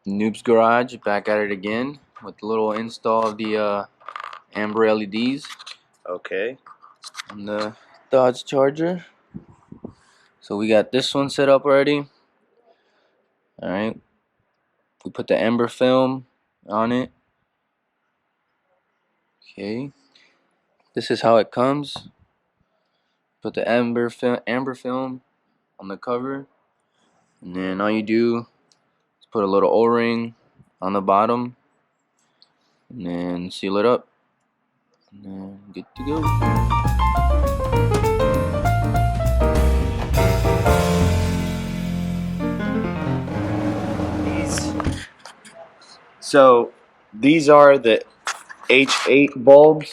Noob's Garage, back at it again with the little install of the amber LEDs. Okay. On the Dodge Charger. So we got this one set up already. Alright. We put the amber film on it. Okay. This is how it comes. Put the amber film on the cover. And then all you do is put a little O-ring on the bottom. And then seal it up. And then good to go. So these are the H8 bulbs.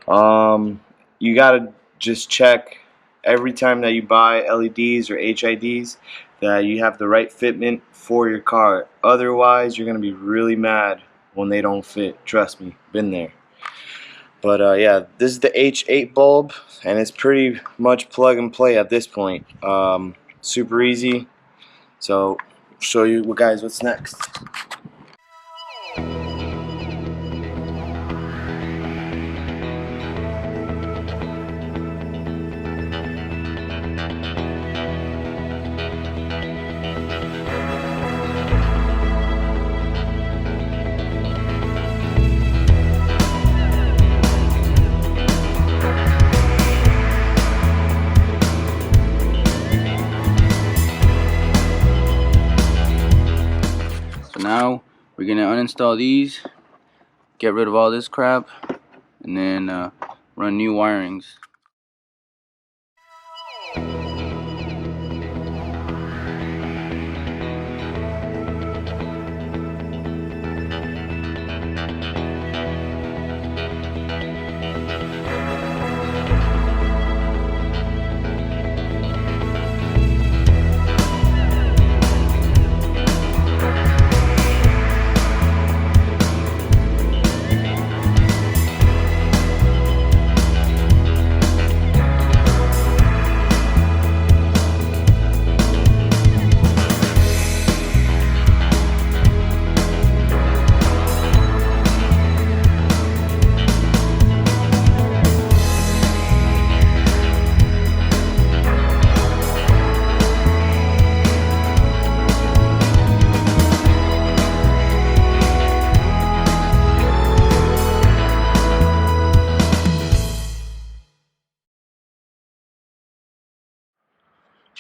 You gotta just check every time that you buy LEDs or HIDs that you have the right fitment for your car. Otherwise, you're gonna be really mad when they don't fit. Trust me, been there. But yeah, this is the H8 bulb, and it's pretty much plug and play at this point. Super easy. So, show you guys what's next. So now we're gonna uninstall these, get rid of all this crap, and then run new wirings.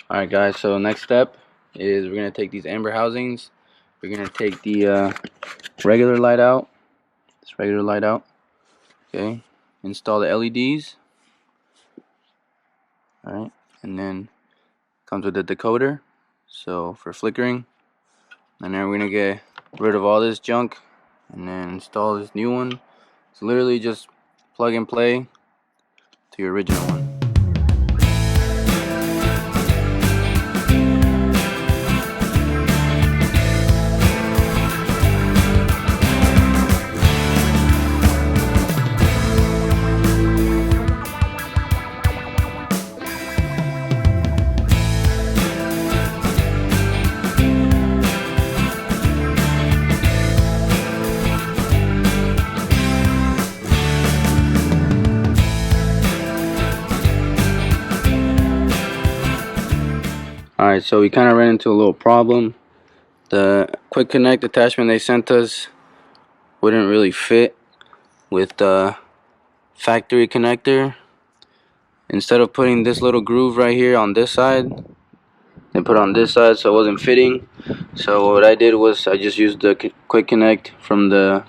Alright guys, so next step is we're going to take these amber housings, we're going to take the regular light out, okay, install the LEDs, alright, and then comes with the decoder, so for flickering, and then we're going to get rid of all this junk, and then install this new one. It's literally just plug and play to your original one. Alright, so we kind of ran into a little problem. The quick connect attachment they sent us wouldn't really fit with the factory connector. Instead of putting this little groove right here on this side, they put it on this side, so it wasn't fitting. So what I did was I just used the quick connect from the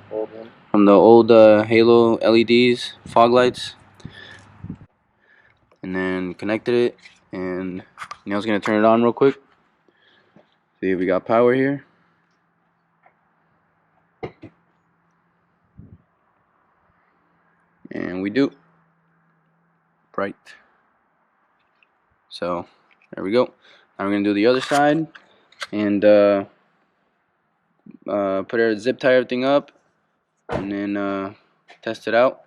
old Halo LEDs, FogLights, and then connected it. And Neil's gonna turn it on real quick. See if we got power here. And we do. Bright. So there we go. Now we're gonna do the other side and zip tie everything up, and then test it out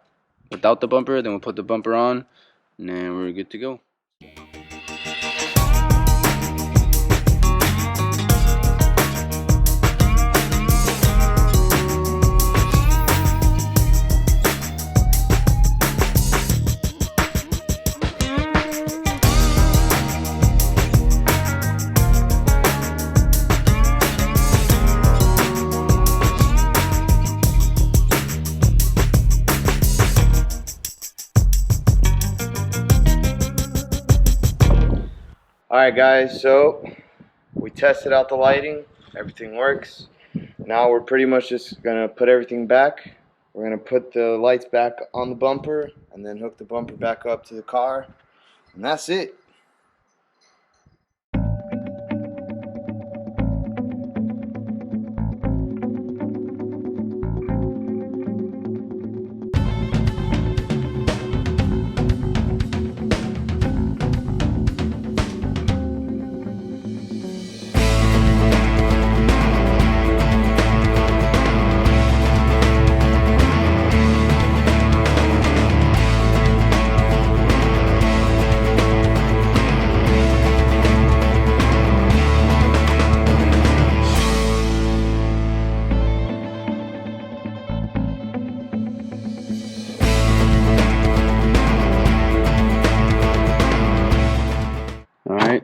without the bumper. Then we'll put the bumper on, and then we're good to go. Alright guys, so we tested out the lighting, everything works. Now we're pretty much just gonna put everything back. We're gonna put the lights back on the bumper and then hook the bumper back up to the car, and that's it. Alright,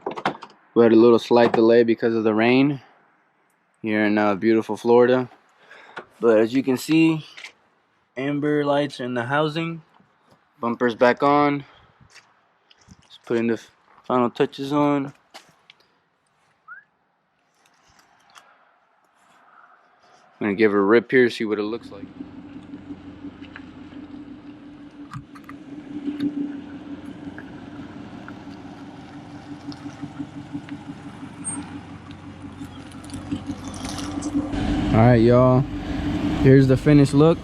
we had a little slight delay because of the rain here in beautiful Florida. But as you can see, amber lights are in the housing. Bumper's back on. Just putting the final touches on. I'm gonna give her a rip here, see what it looks like. Alright y'all, here's the finished look.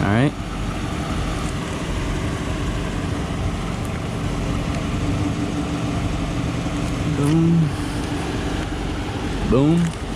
Alright. Boom. Boom.